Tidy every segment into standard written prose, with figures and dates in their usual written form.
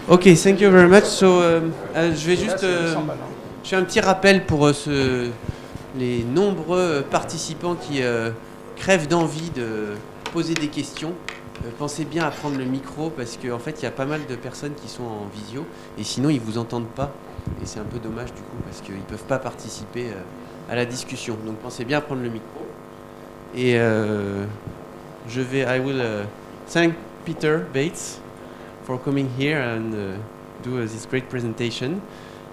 Ok, thank you very much. So, je vais juste... je fais un petit rappel pour les nombreux participants qui crèvent d'envie de poser des questions. Pensez bien à prendre le micro parce qu'en fait, il y a pas mal de personnes qui sont en visio et sinon, ils ne vous entendent pas. Et c'est un peu dommage du coup parce qu'ils ne peuvent pas participer à la discussion. Donc, pensez bien à prendre le micro. Et I will thank Peter Bates for coming here and do this great presentation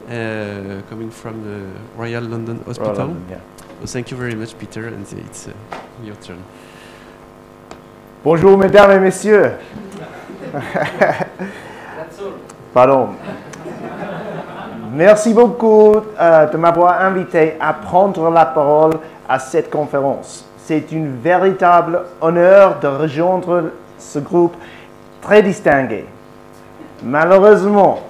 coming from the Royal London Hospital. Royal London, yeah. So thank you very much, Peter, and it's your turn. Bonjour, mesdames et messieurs. Pardon. Merci beaucoup de m'avoir invité à prendre la parole à cette conférence. C'est un véritable honneur de rejoindre ce groupe très distingué. Malheureusement,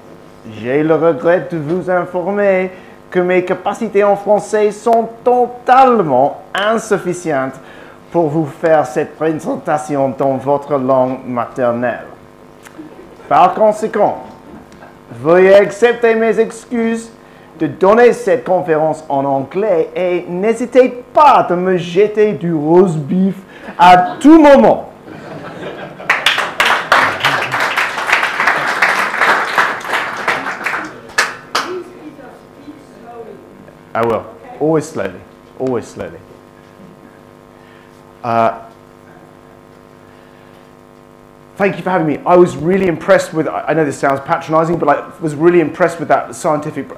j'ai le regret de vous informer que mes capacités en français sont totalement insuffisantes pour vous faire cette présentation dans votre langue maternelle. Par conséquent, veuillez accepter mes excuses de donner cette conférence en anglais et n'hésitez pas de me jeter du roast beef à tout moment. I will. Always slowly. Always slowly. Thank you for having me. I was really impressed with, I know this sounds patronizing, but I was really impressed with that scientific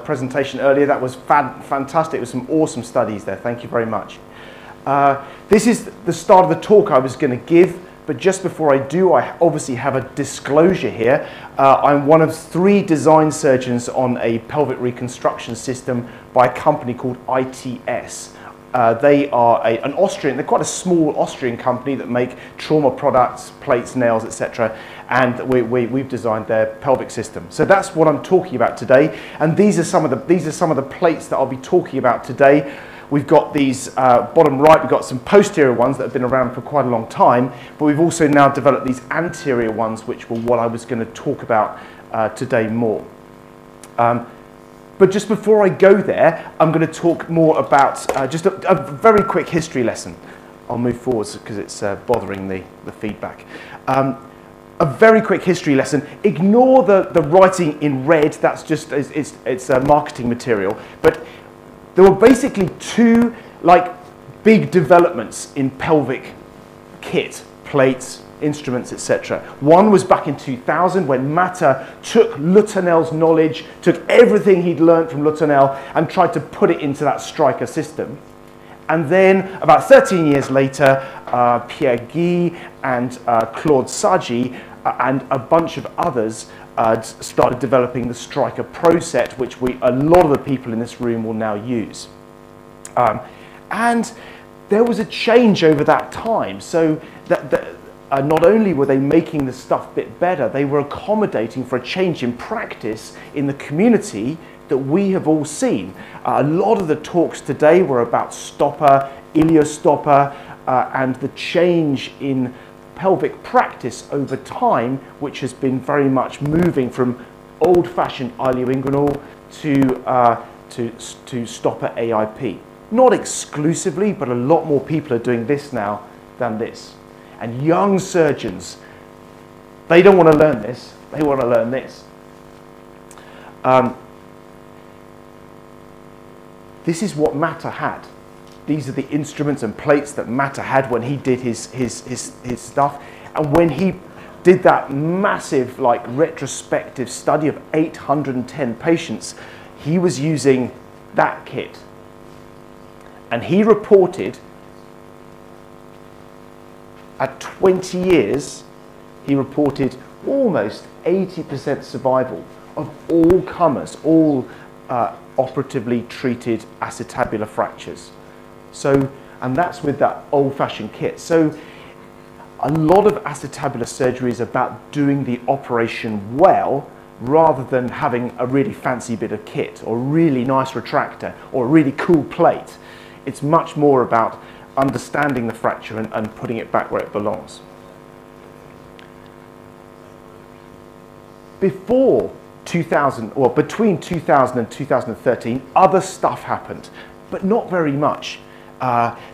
presentation earlier. That was fantastic. There were some awesome studies there. Thank you very much. This is the start of the talk I was going to give, but just before I do, I obviously have a disclosure here. I'm one of 3 design surgeons on a pelvic reconstruction system by a company called ITS. They are an Austrian, they're quite a small Austrian company that make trauma products, plates, nails, etc. And we've designed their pelvic system. So that's what I'm talking about today. And these are some of the plates that I'll be talking about today. We've got these, bottom right, we've got some posterior ones that have been around for quite a long time, but we've also now developed these anterior ones, which were what I was going to talk about today more. But just before I go there, I'm going to talk more about just a very quick history lesson. I'll move forwards because it's bothering the feedback. A very quick history lesson. Ignore the writing in red. That's just it's marketing material. But there were basically 2 big developments in pelvic kit, plates, instruments, etc. One was back in 2000 when Matter took Luternel's knowledge, took everything he'd learned from Luternel and tried to put it into that Stryker system. And then about 13 years later, Pierre Guy and Claude Sagy and a bunch of others started developing the Stryker Pro set, which a lot of the people in this room will now use. And there was a change over that time. So not only were they making the stuff a bit better, they were accommodating for a change in practice in the community that we have all seen. A lot of the talks today were about stopper, iliostopper, and the change in pelvic practice over time, which has been very much moving from old-fashioned ilioinguinal to stopper AIP. Not exclusively, but a lot more people are doing this now than this. And young surgeons, they don't want to learn this, they want to learn this. This is what Matter had. These are the instruments and plates that Matter had when he did his stuff. And when he did that massive retrospective study of 810 patients, he was using that kit. And he reported at 20 years, he reported almost 80% survival of all comers, all operatively treated acetabular fractures. So, and that's with that old-fashioned kit. So a lot of acetabular surgery is about doing the operation well rather than having a really fancy bit of kit or a really nice retractor or a really cool plate. It's much more about understanding the fracture and putting it back where it belongs. before 2000, or between 2000 and 2013, other stuff happened, but not very much.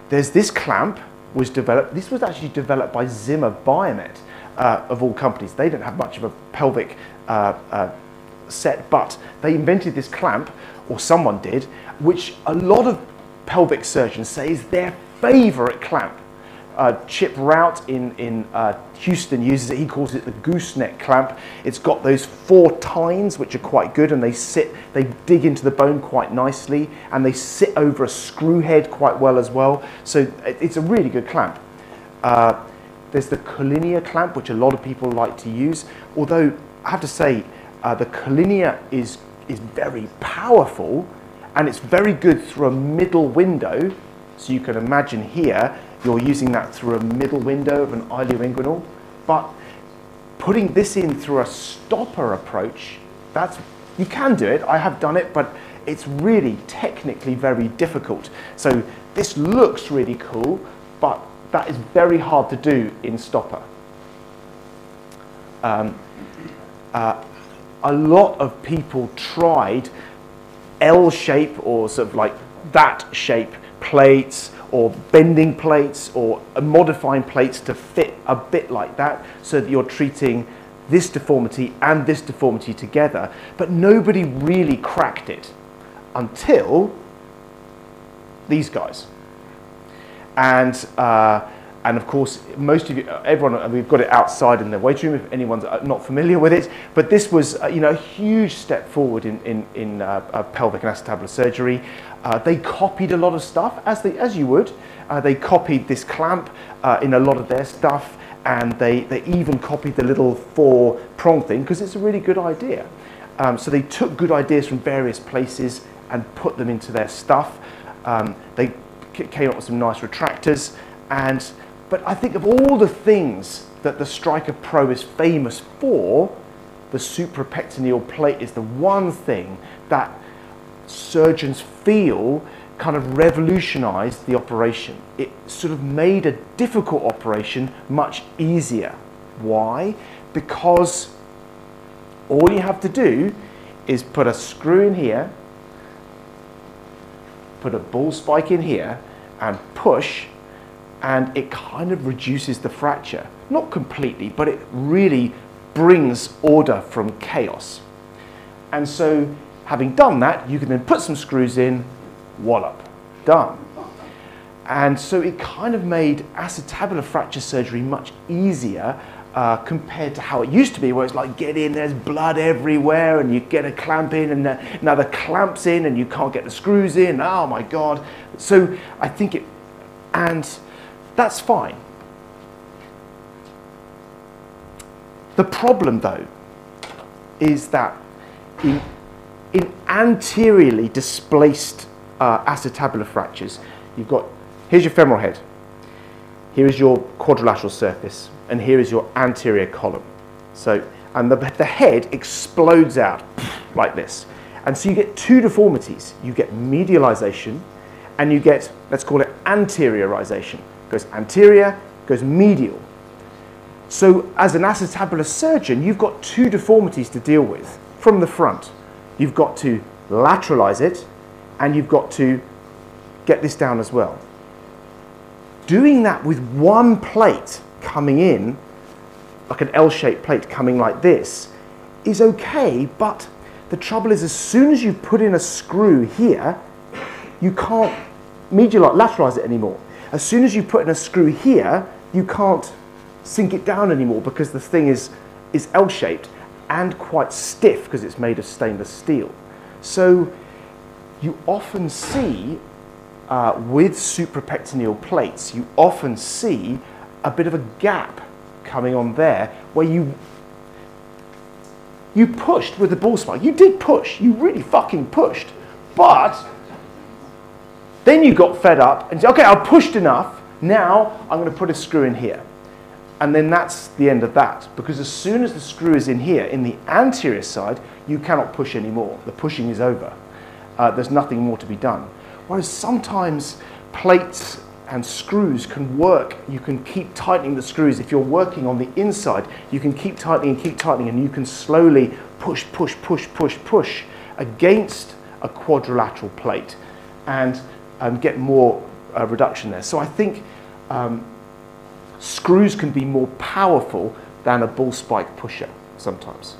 There's this clamp was developed. This was actually developed by Zimmer Biomet, of all companies. They didn't have much of a pelvic set, but they invented this clamp, or someone did, which a lot of pelvic surgeons say is their favorite clamp. Chip Rout in Houston uses it. He calls it the Gooseneck Clamp. It's got those 4 tines, which are quite good, and they dig into the bone quite nicely, and they sit over a screw head quite well as well. So it's a really good clamp. There's the Collinear Clamp, which a lot of people like to use, although I have to say the Collinear is very powerful, and it's very good through a middle window. So you can imagine here, you're using that through a middle window of an ilioinguinal, but putting this in through a stopper approach, you can do it, I have done it, but it's really technically very difficult. So this looks really cool, but that is very hard to do in stopper. A lot of people tried L shape or sort of like that shape plates, or bending plates, or modifying plates to fit a bit like that, so that you're treating this deformity and this deformity together. But nobody really cracked it until these guys. And of course, most of you, everyone, we've got it outside in the waiting room if anyone's not familiar with it. But this was, a huge step forward in pelvic and acetabular surgery. They copied a lot of stuff, as you would. They copied this clamp in a lot of their stuff, and they even copied the little 4-prong thing because it's a really good idea. So they took good ideas from various places and put them into their stuff. They came up with some nice retractors, but I think of all the things that the Striker Pro is famous for, the suprapectineal plate is the one thing that surgeons feel kind of revolutionized the operation. It sort of made a difficult operation much easier. Why? Because all you have to do is put a screw in here, put a ball spike in here, and push, and it kind of reduces the fracture. Not completely, but it really brings order from chaos. And so, having done that, you can then put some screws in, wallop, done. And so it kind of made acetabular fracture surgery much easier compared to how it used to be, where it's like, get in, there's blood everywhere, and you get a clamp in, and now the clamp's in, and you can't get the screws in, oh my God. So I think and that's fine. The problem, though, is that in anteriorly displaced acetabular fractures, here's your femoral head, here is your quadrilateral surface, and here is your anterior column. So, and the head explodes out like this. And so you get 2 deformities. You get medialization, and you get, let's call it anteriorization. Goes anterior, goes medial. So as an acetabular surgeon, you've got 2 deformities to deal with from the front. You've got to lateralize it, and you've got to get this down as well. Doing that with one plate coming in, like an L-shaped plate coming like this, is okay, but the trouble is, as soon as you put in a screw here, you can't lateralize it anymore. As soon as you put in a screw here, you can't sink it down anymore because the thing is L-shaped and quite stiff because it's made of stainless steel. So you often see, with suprapectineal plates, you often see a bit of a gap coming on there where you pushed with the ball spike. You did push, you really fucking pushed, but then you got fed up and said, okay, I've pushed enough, now I'm going to put a screw in here. And then that's the end of that, because as soon as the screw is in here, in the anterior side, you cannot push anymore. The pushing is over. There's nothing more to be done. Whereas sometimes plates and screws can work. You can keep tightening the screws. If you're working on the inside, you can keep tightening, and you can slowly push against a quadrilateral plate and get more reduction there. So I think screws can be more powerful than a ball spike pusher sometimes.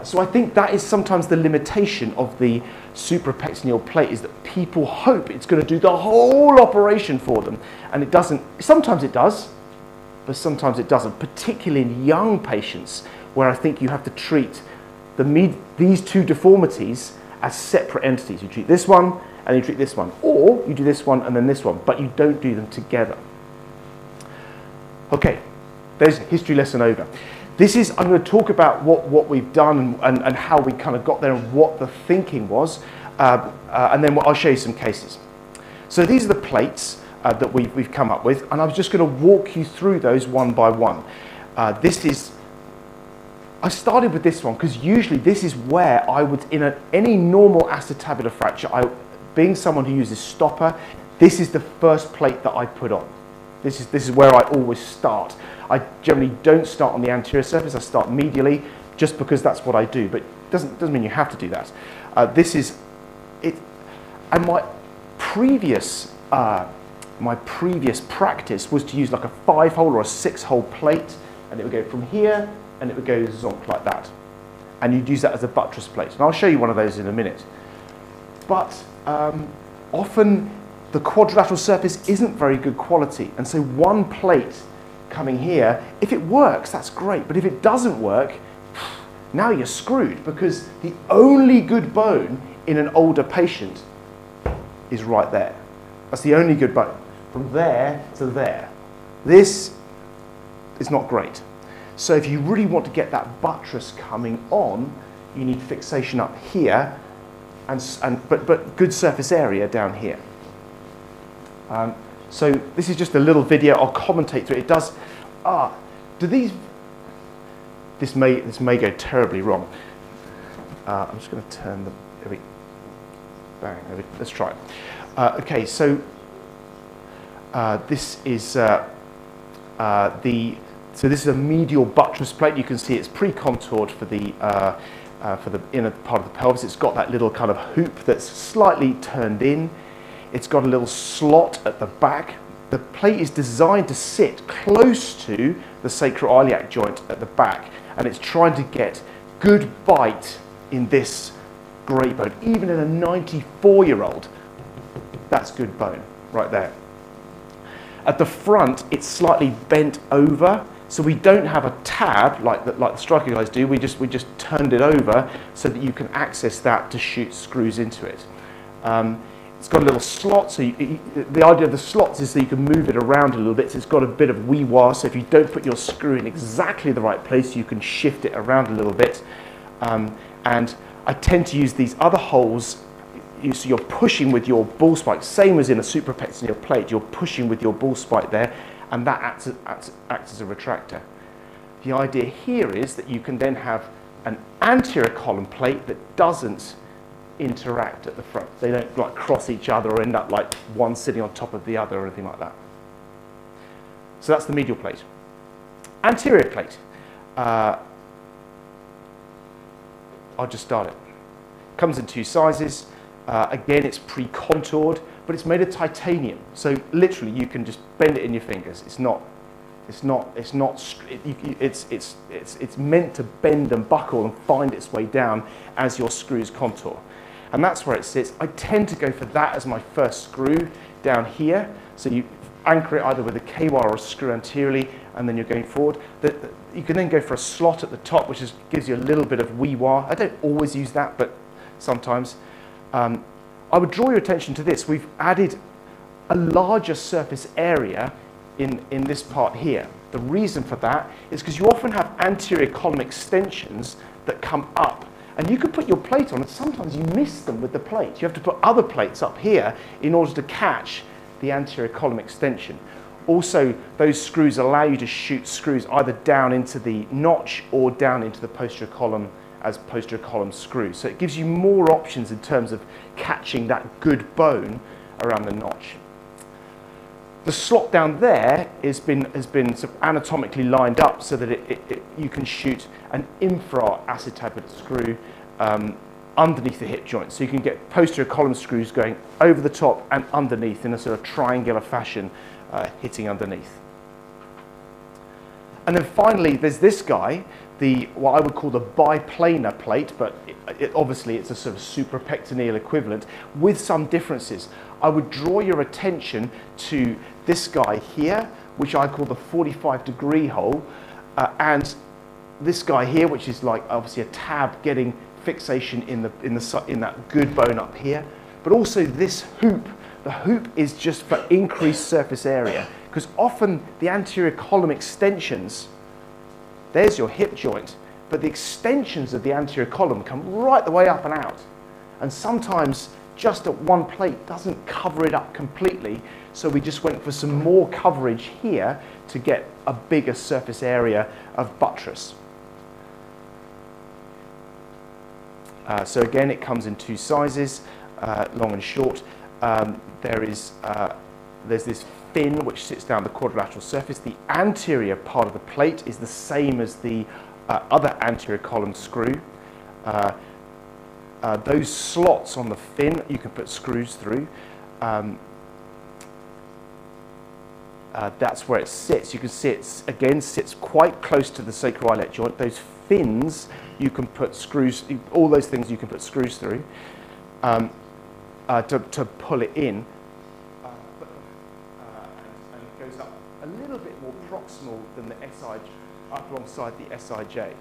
So I think that is sometimes the limitation of the suprapectineal plate, is that people hope it's going to do the whole operation for them, and it doesn't. Sometimes it does, but sometimes it doesn't, particularly in young patients, where I think you have to treat these two deformities as separate entities. You treat this one and you treat this one, or you do this one and then this one, but you don't do them together. Okay, there's history lesson over. I'm going to talk about what we've done and how we kind of got there and what the thinking was, and then I'll show you some cases. So these are the plates that we've come up with, and I was just going to walk you through those one by one. I started with this one because usually this is where I would, in any normal acetabular fracture, being someone who uses stopper, this is the first plate that I put on. This is where I always start. I generally don't start on the anterior surface, I start medially, just because that's what I do, but it doesn't mean you have to do that. This is it, and my previous practice was to use like a 5-hole or a 6-hole plate, and it would go from here, and it would go zonk like that. And you'd use that as a buttress plate. And I'll show you one of those in a minute. But often the quadrilateral surface isn't very good quality, and so one plate coming here, if it works, that's great, but if it doesn't work, now you're screwed, because the only good bone in an older patient is right there. That's the only good bone. From there to there. This is not great. So if you really want to get that buttress coming on, you need fixation up here, but good surface area down here. So this is just a little video. I'll commentate through it. It does. This may go terribly wrong. I'm just going to turn the. Bang. Let's try it. Okay. So this is So this is a medial buttress plate. You can see it's pre-contoured for the inner part of the pelvis. It's got that little kind of hoop that's slightly turned in. It's got a little slot at the back. The plate is designed to sit close to the sacroiliac joint at the back, and it's trying to get good bite in this great bone. Even in a 94-year-old, that's good bone right there. At the front, it's slightly bent over, so we don't have a tab like the striker guys do. We just turned it over so that you can access that to shoot screws into it. It's got a little slot, so the idea of the slots is so you can move it around a little bit. So it's got a bit of wee-wah, so if you don't put your screw in exactly the right place, you can shift it around a little bit. And I tend to use these other holes, so you're pushing with your ball spike, same as in a suprapectineal plate, you're pushing with your ball spike there, and that acts as a retractor. The idea here is that you can then have an anterior column plate that doesn't interact at the front. They don't like cross each other or end up like one sitting on top of the other or anything like that. So that's the medial plate. Anterior plate. I'll just start it. Comes in 2 sizes. Again, it's pre-contoured, but it's made of titanium. So literally, you can just bend it in your fingers. It's meant to bend and buckle and find its way down as your screws contour. And that's where it sits. I tend to go for that as my first screw down here. So you anchor it either with a K-wire or a screw anteriorly, and then you're going forward. You can then go for a slot at the top, which gives you a little bit of wee-wah. I don't always use that, but sometimes. I would draw your attention to this. We've added a larger surface area in this part here. The reason for that is because you often have anterior column extensions that come up, and you can put your plate on, and sometimes you miss them with the plate. You have to put other plates up here in order to catch the anterior column extension. Also, those screws allow you to shoot screws either down into the notch or down into the posterior column as posterior column screws. So it gives you more options in terms of catching that good bone around the notch. The slot down there has been sort of anatomically lined up so that you can shoot an infra-acetabulate screw underneath the hip joint. So you can get posterior column screws going over the top and underneath in a sort of triangular fashion, hitting underneath. And then finally, there's this guy, what I would call the biplanar plate, but obviously it's a sort of suprapectineal equivalent with some differences. I would draw your attention to this guy here, which I call the 45-degree hole, and this guy here, which is like obviously a tab getting fixation in that good bone up here, but also this hoop. The hoop is just for increased surface area, because often the anterior column extensions, there's your hip joint, but the extensions of the anterior column come right the way up and out, and sometimes just at one plate doesn't cover it up completely, so we just went for some more coverage here to get a bigger surface area of buttress. So again, it comes in two sizes, long and short. There's this fin which sits down the quadrilateral surface. The anterior part of the plate is the same as the other anterior column screw. Those slots on the fin, you can put screws through. That's where it sits. You can see it again sits quite close to the sacroiliac joint. Those fins, you can put screws, all those things you can put screws through to pull it in. And it goes up a little bit more proximal than the SI, up alongside the SIJ.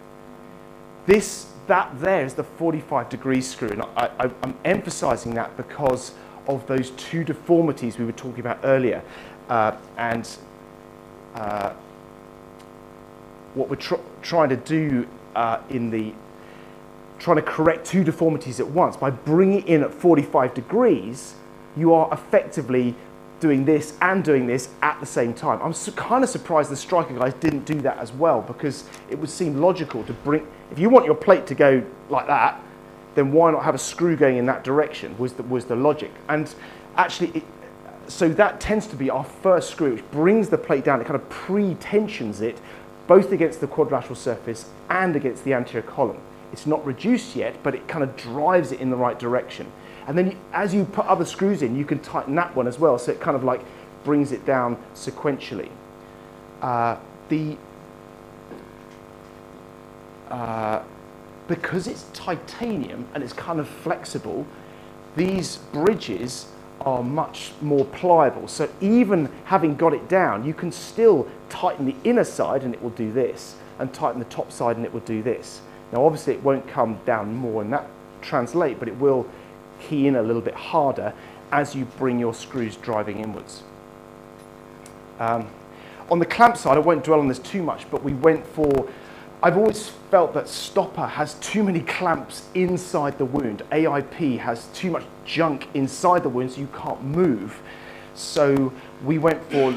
That there is the 45-degree screw, and I'm emphasizing that because of those two deformities we were talking about earlier. What we're trying to do trying to correct two deformities at once, by bringing it in at 45 degrees, you are effectively doing this and doing this at the same time. I'm kind of surprised the striker guys didn't do that as well, because it would seem logical to bring, if you want your plate to go like that, then why not have a screw going in that direction, was the logic. And actually, so that tends to be our first screw, which brings the plate down. It kind of pre-tensions it, both against the quadrilateral surface and against the anterior column. It's not reduced yet, but it kind of drives it in the right direction. And then as you put other screws in, you can tighten that one as well, so it kind of like brings it down sequentially. Because it's titanium and it's kind of flexible, these bridges are much more pliable. So even having got it down, you can still tighten the inner side and it will do this, and tighten the top side and it will do this. Now obviously it won't come down more and that translate, but it will key in a little bit harder as you bring your screws driving inwards. On the clamp side, I won't dwell on this too much, but we went for, I've always felt that stopper has too many clamps inside the wound. AIP has too much junk inside the wound, so you can't move. So we went for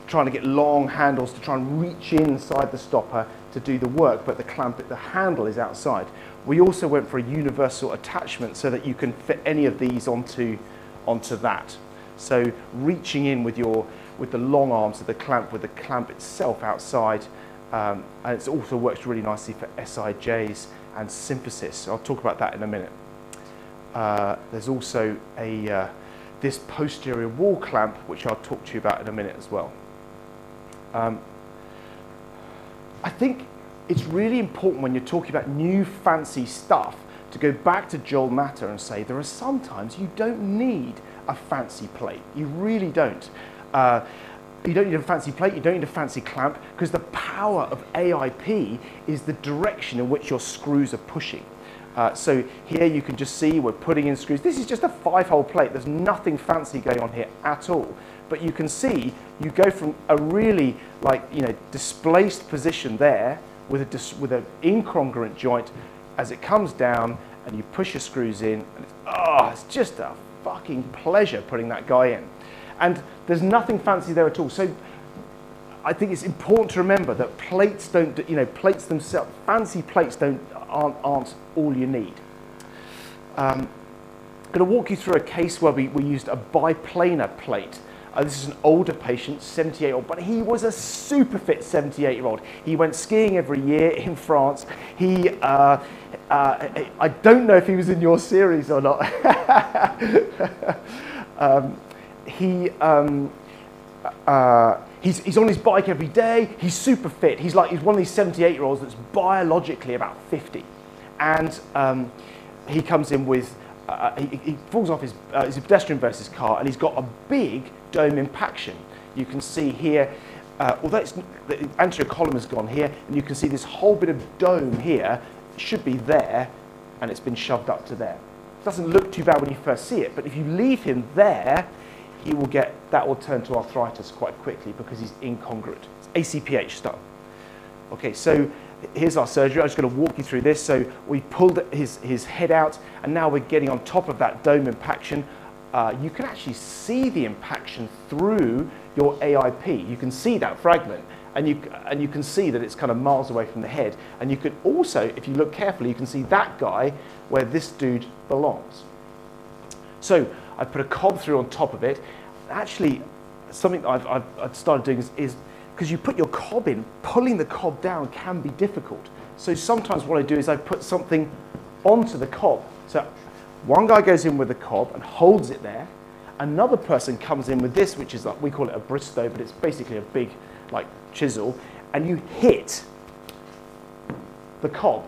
trying to get long handles to try and reach inside the stopper to do the work, but the handle is outside. We also went for a universal attachment so that you can fit any of these onto that. So reaching in with the long arms of the clamp, with the clamp itself outside, and it also works really nicely for SIJs and symphysis. So I'll talk about that in a minute. There's also this posterior wall clamp, which I'll talk to you about in a minute as well. I think it's really important when you're talking about new fancy stuff to go back to Joel Matter and say there are sometimes you don't need a fancy plate. You really don't. You don't need a fancy plate, you don't need a fancy clamp, because the power of AIP is the direction in which your screws are pushing. So here you can just see we're putting in screws. This is just a 5-hole plate. There's nothing fancy going on here at all. But you can see you go from a really displaced position there with an incongruent joint as it comes down, and you push your screws in, and it's just a fucking pleasure putting that guy in. And there's nothing fancy there at all. So I think it's important to remember that plates don't, plates themselves, fancy plates aren't all you need. I'm going to walk you through a case where we used a biplanar plate. This is an older patient, 78-year-old, but he was a super fit 78-year-old. He went skiing every year in France. I don't know if he was in your series or not. He's on his bike every day. He's super fit. He's one of these 78-year-olds that's biologically about 50. And he comes in with, he falls off his pedestrian versus car, and he's got a big dome impaction. You can see here, although the anterior column has gone here, and you can see this whole bit of dome here should be there, and it's been shoved up to there. It doesn't look too bad when you first see it, but if you leave him there, that will turn to arthritis quite quickly because he's incongruent. It's ACPH style. Okay, so here's our surgery. I'm just going to walk you through this. So we pulled his head out, and now we're getting on top of that dome impaction. You can actually see the impaction through your AIP. You can see that fragment, and you can see that it's kind of miles away from the head. And you can also, if you look carefully, you can see that guy where this dude belongs. So I put a cob through on top of it. Actually, something that I've started doing is because you put your cob in, pulling the cob down can be difficult. So sometimes what I do is I put something onto the cob. So one guy goes in with the cob and holds it there. Another person comes in with this, which is we call it a Bristow, but it's basically a big chisel, and you hit the cob.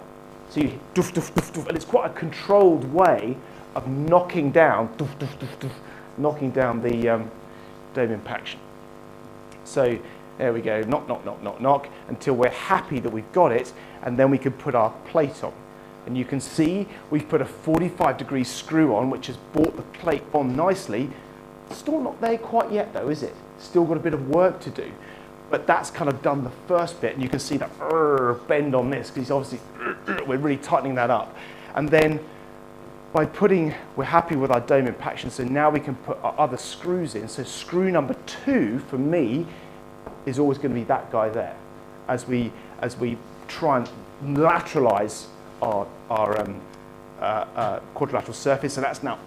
So you doof, doof, doof, doof, and it's quite a controlled way of knocking down, doof, doof, doof, doof, knocking down the dome impaction. So there we go, knock, knock, knock, knock, knock, until we're happy that we've got it, and then we can put our plate on. And you can see we've put a 45-degree screw on, which has brought the plate on nicely. Still not there quite yet though, is it? Still got a bit of work to do. But that's kind of done the first bit, and you can see that bend on this, because obviously we're really tightening that up. And then by we're happy with our dome impaction, so now we can put our other screws in. So screw number 2 for me is always going to be that guy there, as we try and lateralize our quadrilateral surface. So that's now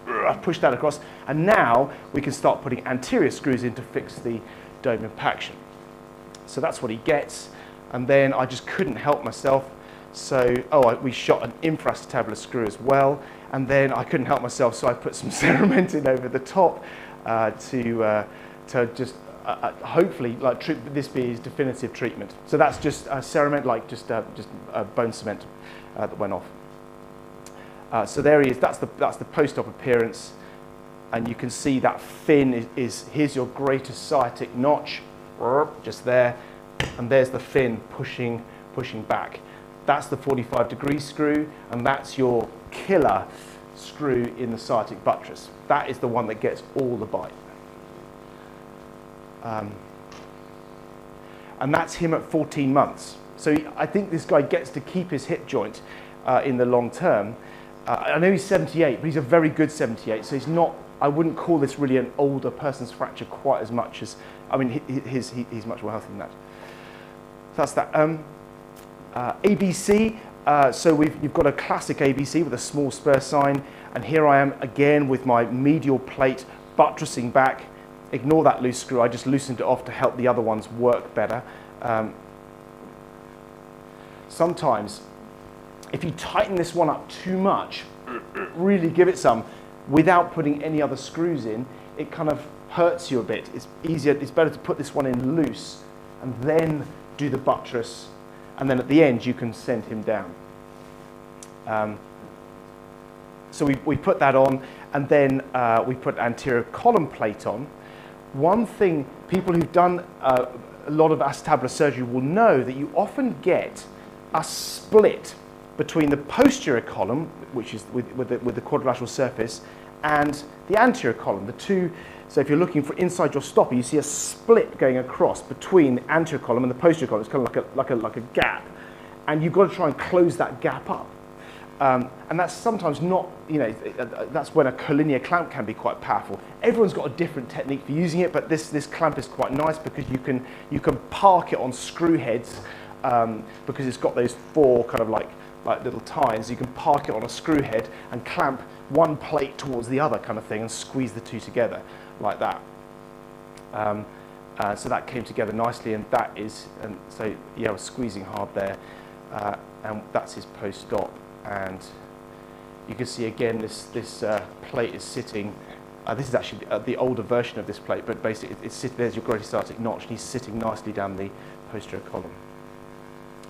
push that across, and now we can start putting anterior screws in to fix the dome impaction. So that's what he gets, and then I just couldn't help myself. So we shot an infracetabular screw as well, and then I couldn't help myself, so I put some Cerementin over the top to just hopefully this be his definitive treatment. So that's just Cerament, just bone cement that went off. So there he is. That's the post-op appearance, and you can see that fin is here's your greater sciatic notch, just there, and there's the fin pushing back. That's the 45-degree screw, and that's your killer screw in the sciatic buttress. That is the one that gets all the bite. And that's him at 14 months. So I think this guy gets to keep his hip joint in the long term. I know he's 78, but he's a very good 78, so he's not, I wouldn't call this really an older person's fracture quite as much as, I mean, he's much more healthy than that. So that's that. ABC, so you've got a classic ABC with a small spur sign, and here I am again with my medial plate buttressing back. Ignore that loose screw, I just loosened it off to help the other ones work better. Sometimes, if you tighten this one up too much, really give it some, without putting any other screws in, it kind of hurts you a bit. It's easier, it's better to put this one in loose, and then do the buttress, and then at the end you can send him down. So we put that on, and then we put anterior column plate on. One thing people who've done a lot of acetabular surgery will know that you often get a split between the posterior column, which is with the quadrilateral surface, and the anterior column. The two. So if you're looking for inside your stopper, you see a split going across between the anterior column and the posterior column. It's kind of like a gap, and you've got to try and close that gap up. And that's sometimes not, that's when a collinear clamp can be quite powerful. Everyone's got a different technique for using it, but this clamp is quite nice because you can park it on screw heads because it's got those 4 kind of like little tines. You can park it on a screw head and clamp one plate towards the other kind of thing and squeeze the two together like that. So that came together nicely, and that is, and so yeah, I was squeezing hard there, and that's his post-op. And you can see again this plate is sitting. This is actually the older version of this plate, but basically there's your grotiostatic notch, and he's sitting nicely down the posterior column.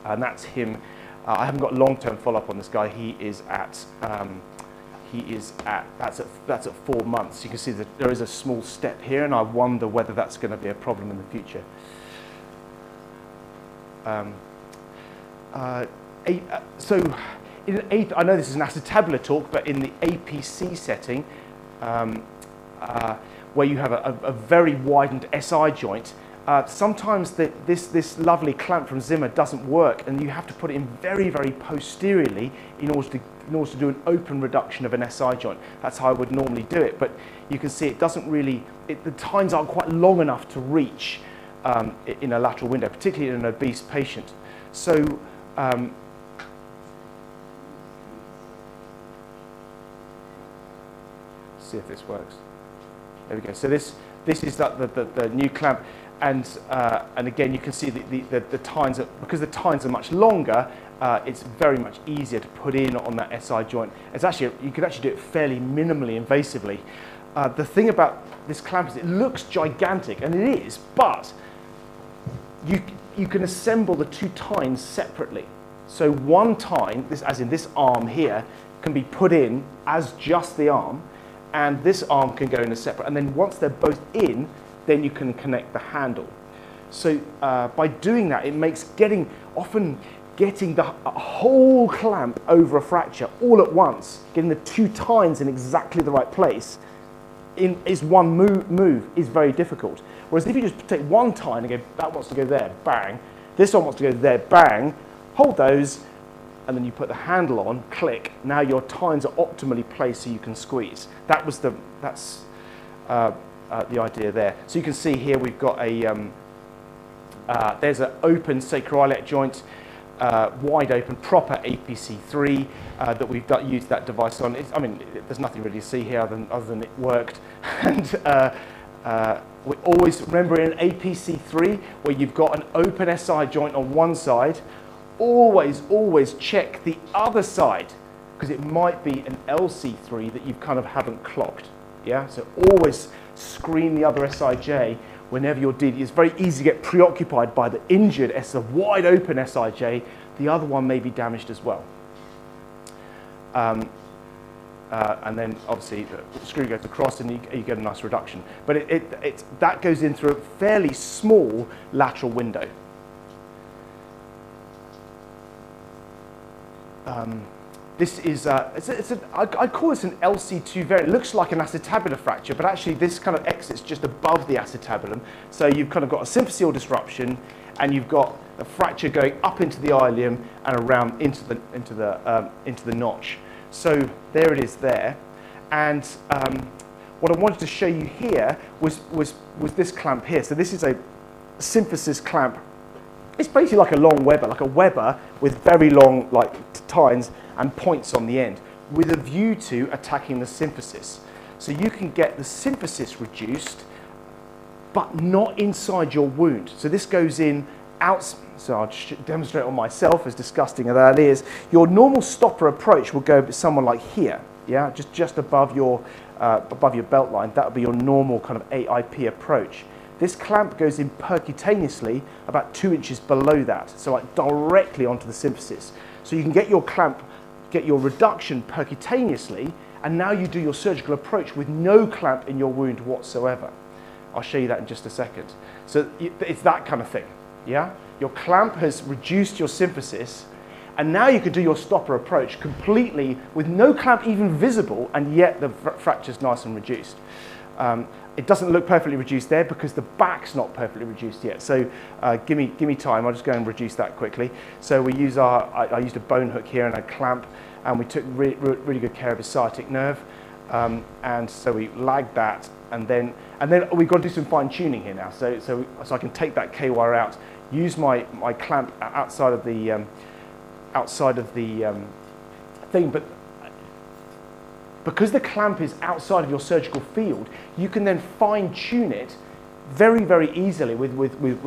And that's him. I haven't got long-term follow-up on this guy. That's at 4 months. You can see that there is a small step here, and I wonder whether that's going to be a problem in the future. So I know this is an acetabular talk, but in the APC setting, where you have a very widened SI joint, sometimes this lovely clamp from Zimmer doesn't work, and you have to put it in very, very posteriorly in order to do an open reduction of an SI joint. That's how I would normally do it, but you can see it doesn't really, the tines aren't quite long enough to reach in a lateral window, particularly in an obese patient. So see if this works. There we go. So this is the new clamp, and again you can see the tines because the tines are much longer. It's very much easier to put in on that SI joint. It's actually, you can actually do it fairly minimally invasively. The thing about this clamp is it looks gigantic, and it is, but you can assemble the two tines separately. So one tine, as in this arm here, can be put in as just the arm, and this arm can go in a separate, and then once they're both in, then you can connect the handle. So by doing that, it makes often getting the whole clamp over a fracture all at once, getting the two tines in exactly the right place is one move is very difficult. Whereas if you just take one tine and go, that wants to go there, bang, this one wants to go there, bang, hold those, and then you put the handle on, click, now your tines are optimally placed so you can squeeze. That's the idea there. So you can see here we've got there's an open sacroiliac joint, wide open, proper APC3 that we've used that device on. I mean, there's nothing really to see here other than it worked. And we always remember in APC3 where you've got an open SI joint on one side, always check the other side, because it might be an LC3 that you kind of haven't clocked. Yeah, so always screen the other SIJ whenever you're dealing. It's very easy to get preoccupied by the injured wide open SIJ. The other one may be damaged as well. And then obviously the screw goes across and you get a nice reduction. But that goes in through a fairly small lateral window. This is, I'd call this an LC2 variant. It looks like an acetabular fracture, but actually this kind of exits just above the acetabulum. So you've kind of got a symphyseal disruption, and you've got a fracture going up into the ilium and around into the notch. So there it is there. And what I wanted to show you here was this clamp here. So this is a symphysis clamp. It's basically like a long Weber, like a Weber with very long tines and points on the end, with a view to attacking the symphysis. So you can get the symphysis reduced, but not inside your wound. So this goes in out. So I'll demonstrate on myself, as disgusting as that is. Your normal stopper approach will go someone like here, yeah, just above your belt line. That would be your normal kind of AIP approach. This clamp goes in percutaneously about 2 inches below that, so like directly onto the symphysis. So you can get your clamp, get your reduction percutaneously, and now you do your surgical approach with no clamp in your wound whatsoever. I'll show you that in just a second. So it's that kind of thing, yeah? Your clamp has reduced your symphysis, and now you can do your stopper approach completely with no clamp even visible, and yet the fracture's nice and reduced. It doesn't look perfectly reduced there because the back's not perfectly reduced yet. So give me time. I'll just go and reduce that quickly. So we use I used a bone hook here and a clamp, and we took really good care of his sciatic nerve. And so we lagged that, and then we've got to do some fine tuning here now. So I can take that K-wire out, use my clamp outside of the thing, but because the clamp is outside of your surgical field, you can then fine-tune it very, very easily with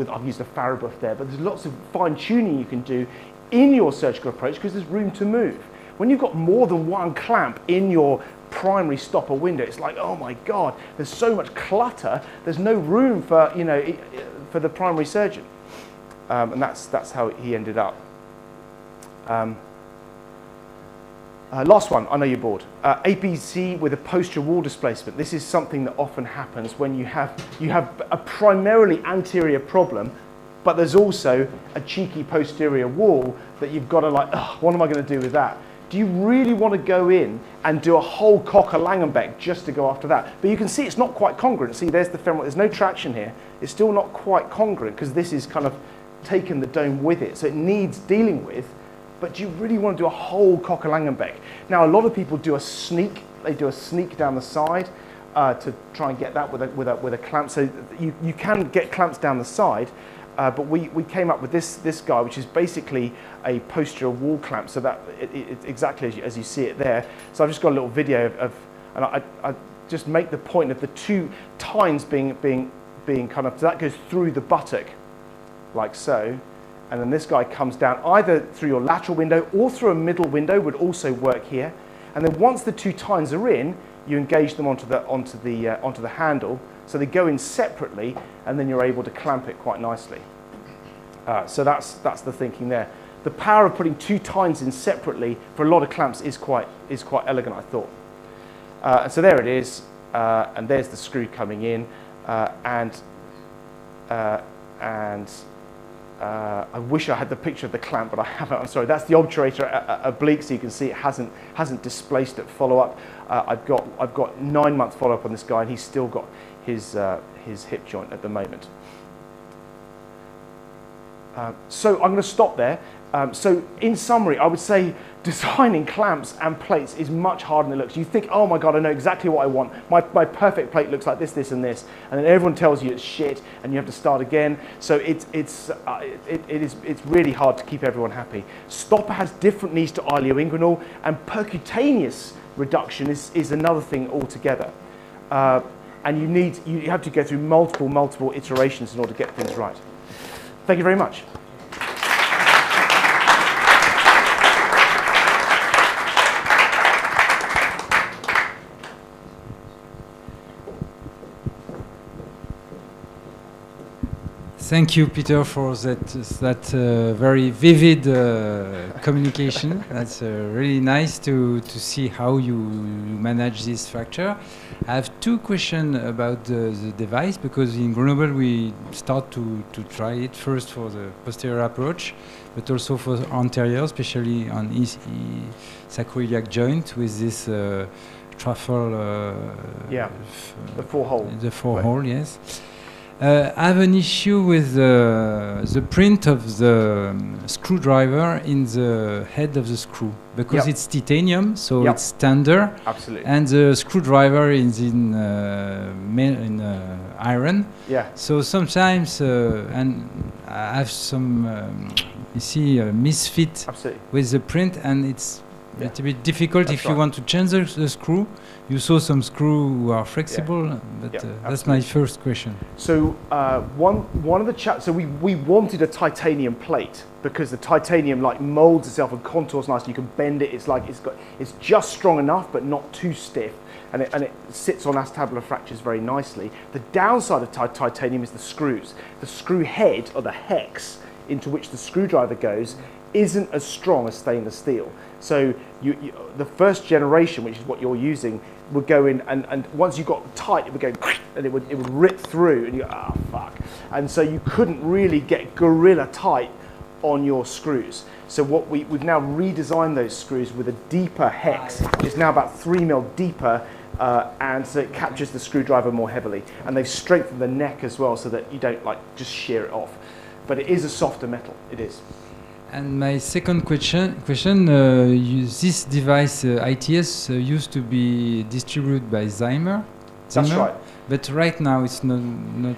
I've used a Farabuff there, but there's lots of fine tuning you can do in your surgical approach because there's room to move. When you've got more than one clamp in your primary stopper window, it's like, oh my God, there's so much clutter, there's no room for, you know, for the primary surgeon. And that's how he ended up. Last one, I know you're bored. APC with a posterior wall displacement. This is something that often happens when you have a primarily anterior problem, but there's also a cheeky posterior wall that you've got to like, oh, what am I going to do with that? Do you really want to go in and do a whole Cocker-Langenbeck just to go after that? But you can see it's not quite congruent. See, there's the femoral, there's no traction here. It's still not quite congruent because this is kind of taken the dome with it. So it needs dealing with, but do you really want to do a whole Cocker-Langenbeck? Now, a lot of people do a sneak. They do a sneak down the side to try and get that with a clamp. So you can get clamps down the side, but we came up with this guy, which is basically a posterior wall clamp. So that it's exactly as you see it there. So I've just got a little video of and I just make the point of the two tines being kind of, so that goes through the buttock, like so. And then this guy comes down either through your lateral window or through a middle window would also work here. And then once the two tines are in, you engage them onto the handle. So they go in separately, and then you're able to clamp it quite nicely. So that's the thinking there. The power of putting two tines in separately for a lot of clamps is quite elegant, I thought. And so there it is, and there's the screw coming in, I wish I had the picture of the clamp, but I haven't. I'm sorry. That's the obturator oblique, so you can see it hasn't displaced at follow-up. I've got 9 month follow-up on this guy, and he's still got his hip joint at the moment. So I'm going to stop there. So in summary, I would say designing clamps and plates is much harder than it looks. You think, oh my God, I know exactly what I want. My perfect plate looks like this, this, and this, and then everyone tells you it's shit, and you have to start again. So it's really hard to keep everyone happy. Stopper has different needs to ilioinguinal, and percutaneous reduction is another thing altogether. And you have to go through multiple iterations in order to get things right. Thank you very much. Thank you, Peter, for that very vivid communication. That's really nice to see how you manage this fracture. I have two questions about the device, because in Grenoble we start to try it first for the posterior approach, but also for anterior, especially on sacroiliac joint with this truffle. Yeah, the four hole. The four hole, yes. I have an issue with the print of the screwdriver in the head of the screw, because it's titanium, so it's standard. Absolutely. And the screwdriver is in iron. Yeah. So sometimes, and I have some, you see, misfit with the print, and it's a little bit difficult if you want to change the screw. You saw some screws who are flexible, but that's my first question. So one of the so we wanted a titanium plate because the titanium like molds itself and contours nicely. You can bend it. It's like it's just strong enough but not too stiff, and it sits on acetabular fractures very nicely. The downside of titanium is the screws. The screw head, or the hex into which the screwdriver goes, isn't as strong as stainless steel. So the first generation, which is what you're using, would go in, and once you got tight, it would go, and it would rip through, and you go, ah, fuck. And so you couldn't really get gorilla tight on your screws. So what we've now redesigned those screws with a deeper hex, which is now about 3 mil deeper, and so it captures the screwdriver more heavily. And they've strengthened the neck as well, so that you don't like just shear it off. But it is a softer metal. It is. And my second question, this device, ITS, used to be distributed by Zimmer. That's right. But right now it's not on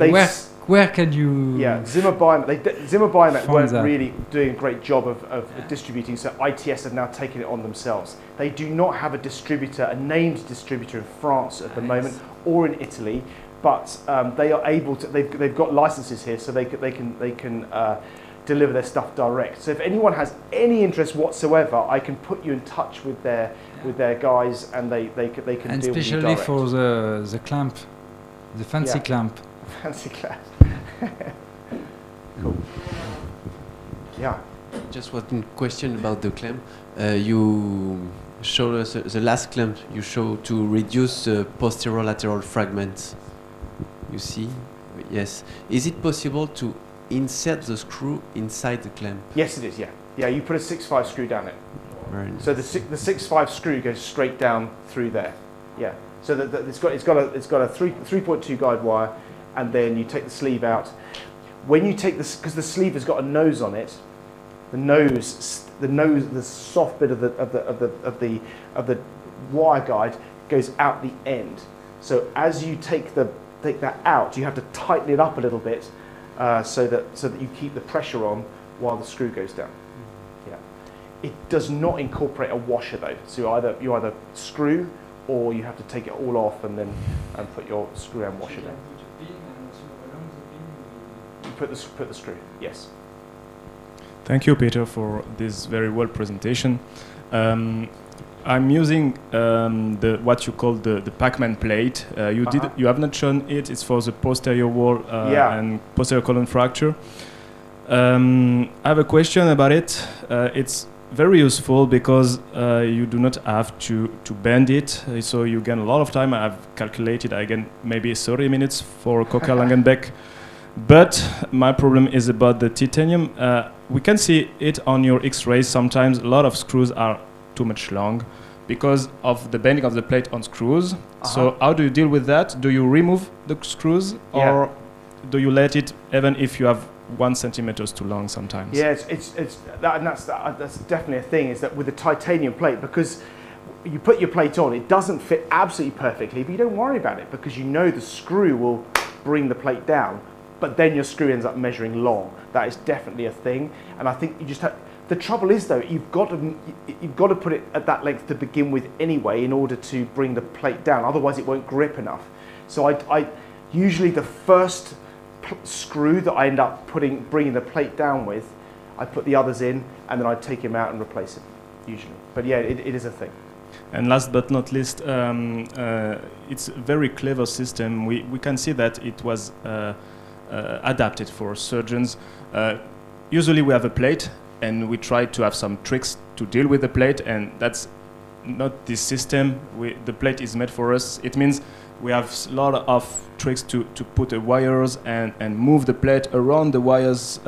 use. Where can you... Yeah, Zimmer Biomet weren't really doing a great job of distributing, so ITS have now taken it on themselves. They do not have a distributor, a named distributor in France at the moment, or in Italy. but they are able to. They've got licenses here, so they can deliver their stuff direct. So if anyone has any interest whatsoever, I can put you in touch with their guys, and they can and deal with you especially direct. for the clamp, the fancy clamp. Fancy clamp. Cool. Yeah. Just one question about the clamp. You showed us the last clamp you showed to reduce the posterolateral fragments. You see? Yes. Is it possible to insert the screw inside the clamp? Yes, it is. Yeah. Yeah. You put a 6.5 screw down it. Very nice. So the 6.5 screw goes straight down through there. Yeah. So it's got a 3.2 guide wire, and then you take the sleeve out. When you take this, because the sleeve has got a nose on it, the soft bit of the wire guide goes out the end. So as you take that out, you have to tighten it up a little bit so that you keep the pressure on while the screw goes down. Yeah. It does not incorporate a washer though. So you either screw, or you have to take it all off and put your screw and washer down. You put the screw. Yes. Thank you, Peter, for this very well presentation. I'm using what you call the Pac-Man plate. You have not shown it. It's for the posterior wall and posterior column fracture. I have a question about it. It's very useful because you do not have to bend it, so you gain a lot of time. I've calculated I gain maybe 30 minutes for Cocker-Langenbeck. But my problem is about the titanium. We can see it on your X-rays. Sometimes a lot of screws are too much long because of the bending of the plate on screws. So how do you deal with that? Do you remove the screws, or do you let it even if you have 1 centimeter too long sometimes? Yeah, that's definitely a thing, is that with the titanium plate, because you put your plate on, it doesn't fit absolutely perfectly, but you don't worry about it because you know the screw will bring the plate down. But then your screw ends up measuring long. That is definitely a thing, and I think you just have. The trouble is though, you've got to put it at that length to begin with anyway, in order to bring the plate down. Otherwise, it won't grip enough. So I usually the first screw that I end up bringing the plate down with, I put the others in, and then I take him out and replace it. Usually, but yeah, it is a thing. And last but not least, it's a very clever system. We can see that it was. Adapted for surgeons. Usually we have a plate and we try to have some tricks to deal with the plate, and that's not this system. The plate is made for us. It means we have a lot of tricks to put the wires and move the plate around the wires.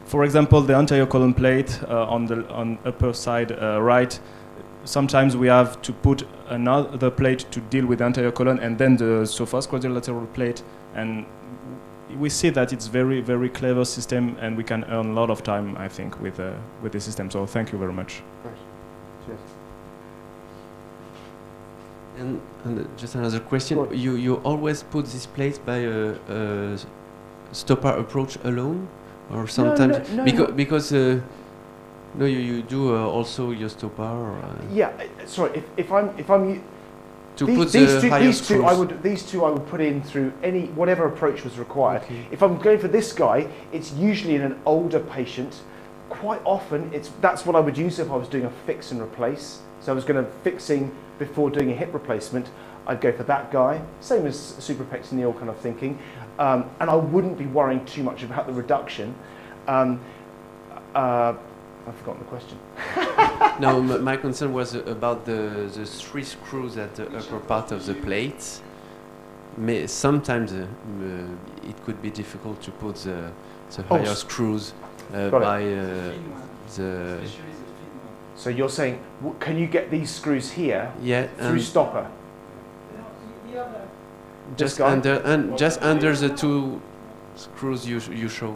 For example, the anterior column plate on upper side right, sometimes we have to put another plate to deal with the anterior column, and then the sophos quadrilateral plate, and we see that it's very, very clever system, and we can earn a lot of time, I think, with the system. So thank you very much. Great. Cheers. And just another question. You always put this plate by a stopper approach alone, or sometimes because no, you do also your stopper. Yeah. Sorry. If I'm to put these two I would put in through whatever approach was required. Okay. If I'm going for this guy, it's usually in an older patient. Quite often, that's what I would use if I was doing a fix and replace. So I was going to fixing before doing a hip replacement. I'd go for that guy, same as suprapectineal kind of thinking, and I wouldn't be worrying too much about the reduction. I've forgotten the question. No, my concern was about the 3 screws at the upper part of the plate. Sometimes it could be difficult to put the higher screws by the... So you're saying, can you get these screws here through stopper? Just under the 2 screws you show.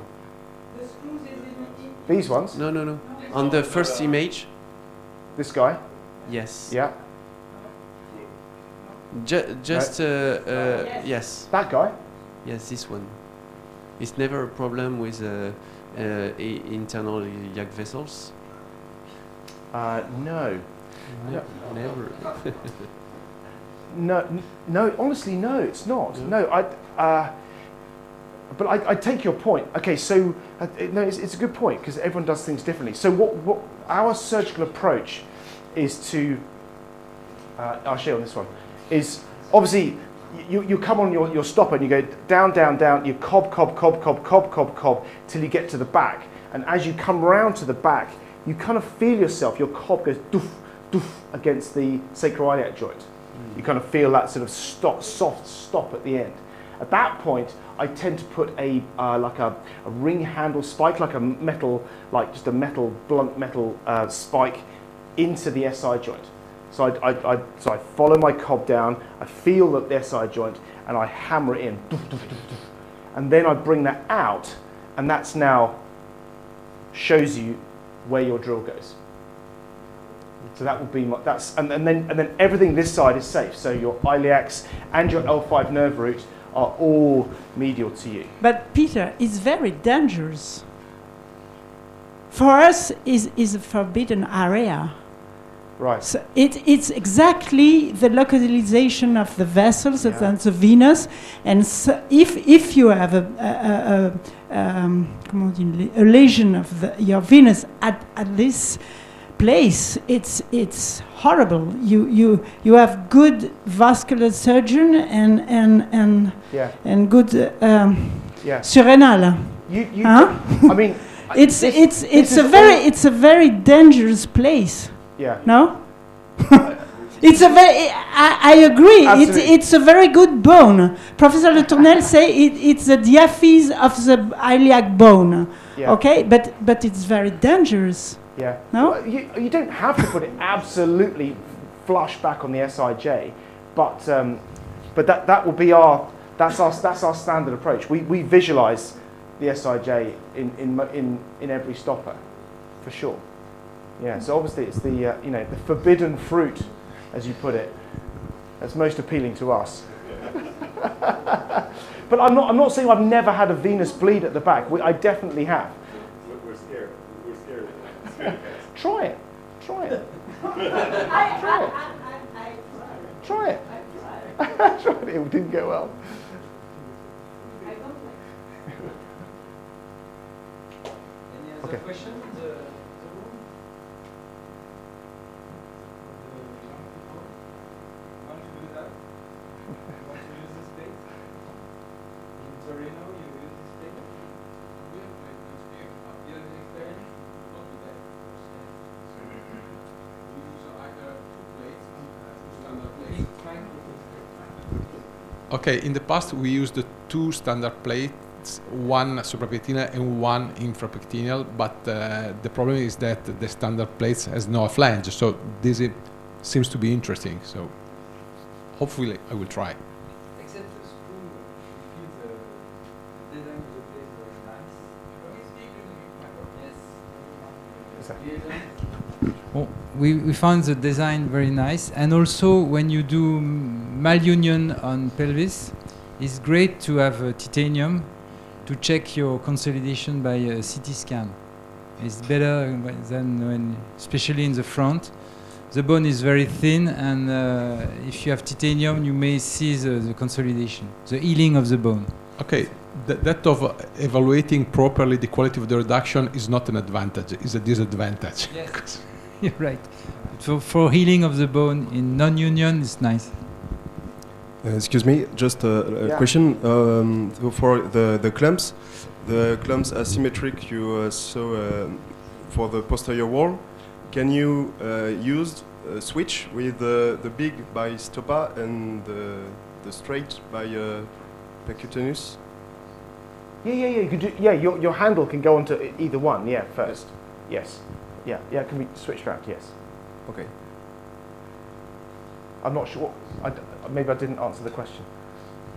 These ones? No. On the first image. This guy? Yes. Yeah. Yes. That guy? Yes, this one. It's never a problem with internal yak vessels? No. Never. No, honestly, no, it's not. No, but I take your point. Okay, so no, it's a good point because everyone does things differently. So what our surgical approach is to, I'll show you on this one, is obviously you come on your stopper and you go down, down, down, you cob, till you get to the back. And as you come round to the back, you kind of feel yourself, your cob goes doof, doof against the sacroiliac joint. You kind of feel that sort of soft stop at the end. At that point, I tend to put a like a ring handle spike, like a metal, like just a blunt metal spike into the SI joint. So I follow my cob down, I feel the SI joint, and I hammer it in. And then I bring that out, and that's now shows you where your drill goes. So that would be and then everything this side is safe. So your iliacs and your L5 nerve root are all medial to you. But Peter, it's very dangerous. For us, is a forbidden area. Right. So it's exactly the localization of the vessels and the venous. And so if you have a lesion of your venous at this place, it's horrible. You have good vascular surgeon and good surrenal. I mean, it's a very dangerous place. Yeah. No. It's a very. I agree. It's a very good bone. Professor Le Tournel say it's the diaphyse of the iliac bone. Yeah. Okay, but it's very dangerous. Yeah. No. Well, you don't have to put it absolutely flush back on the SIJ, but that will be that's our standard approach. We visualize the SIJ in every stopper, for sure. Yeah. So obviously it's the the forbidden fruit, as you put it, that's most appealing to us. But I'm not saying I've never had a venous bleed at the back. I definitely have. We're scared. Try it. Try it. Try it. Tried it. It didn't go well. Any other questions? Okay, in the past we used the two standard plates, one suprapectineal and one infrapectineal, but the problem is that the standard plates has no flange, so this seems to be interesting, so hopefully I will try. Except the screw, you feel the design of the plate very nice. Yes. Oh, we found the design very nice, and also when you do malunion on pelvis, it's great to have titanium to check your consolidation by a CT scan. It's better than when, especially in the front. The bone is very thin, and if you have titanium, you may see the consolidation, the healing of the bone. Okay, that of evaluating properly the quality of the reduction is not an advantage, it's a disadvantage. Yes. You're right. For healing of the bone in non-union, it's nice. Excuse me, just a question for the clamps. The clamps asymmetric you saw for the posterior wall. Can you use a switch with the big by stopa and the straight by percutaneous? Yeah. You can do. Yeah, your handle can go onto either one. Yeah, first. Yes. Yeah. Can we switch around? Yes. Okay. I'm not sure. Maybe I didn't answer the question.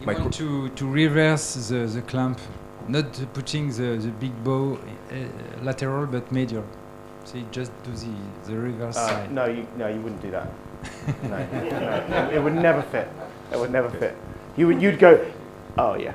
You want to reverse the clamp, not putting the big bow lateral but medial. So you just do the reverse side. No, you wouldn't do that. No, it would never fit. It would never fit. You'd go. Oh yeah.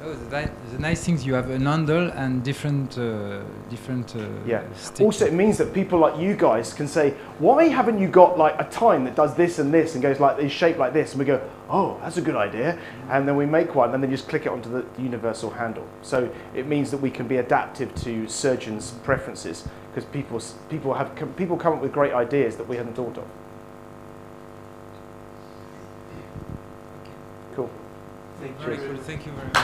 No. Oh, the nice thing is you have an handle and different sticks. Also, it means that people like you guys can say, why haven't you got like a time that does this and this and goes like is shaped like this? And we go, oh, that's a good idea. And then we make one and then just click it onto the universal handle. So it means that we can be adaptive to surgeons' preferences because people come up with great ideas that we hadn't thought of. Cool. Very cool. Thank you very much.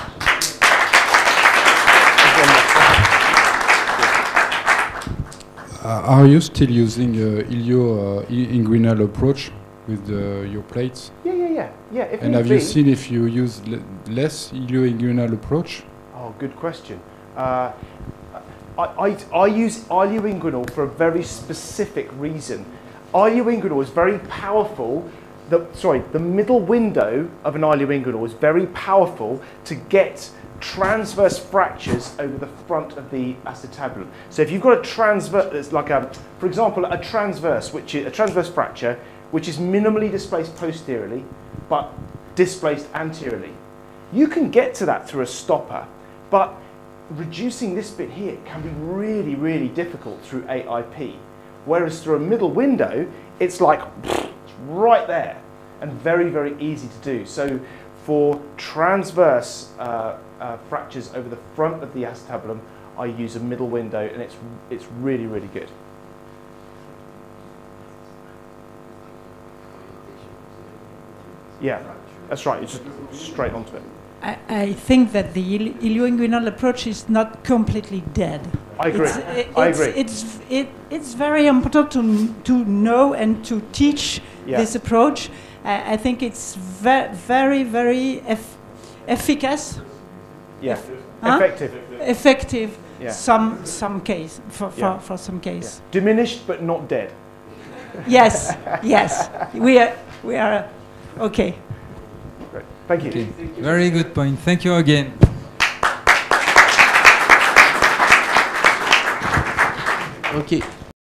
Are you still using inguinal approach with your plates? Yeah. And have you seen if you use less inguinal approach? Oh, good question. I use ilioinguinal for a very specific reason. Ilioinguinal is very powerful. The middle window of an ilioinguinal is very powerful to get transverse fractures over the front of the acetabulum. So if you've got a transverse, like for example, a transverse fracture, which is minimally displaced posteriorly, but displaced anteriorly, you can get to that through a stopper, but reducing this bit here can be really, really difficult through AIP. Whereas through a middle window, it's like right there and very, very easy to do. So for transverse fractures over the front of the acetabulum, I use a middle window and it's really, really good. Yeah, that's right, it's just straight onto it. I think that the ilioinguinal approach is not completely dead. I agree. It's very important to know and to teach this approach. I think it's very, very efficacious. Yeah, effective. Effective. Yeah. Some case for some case. Yeah. Diminished but not dead. Yes. We are okay. Great. Thank you. Okay. Very good point. Thank you again. Ok.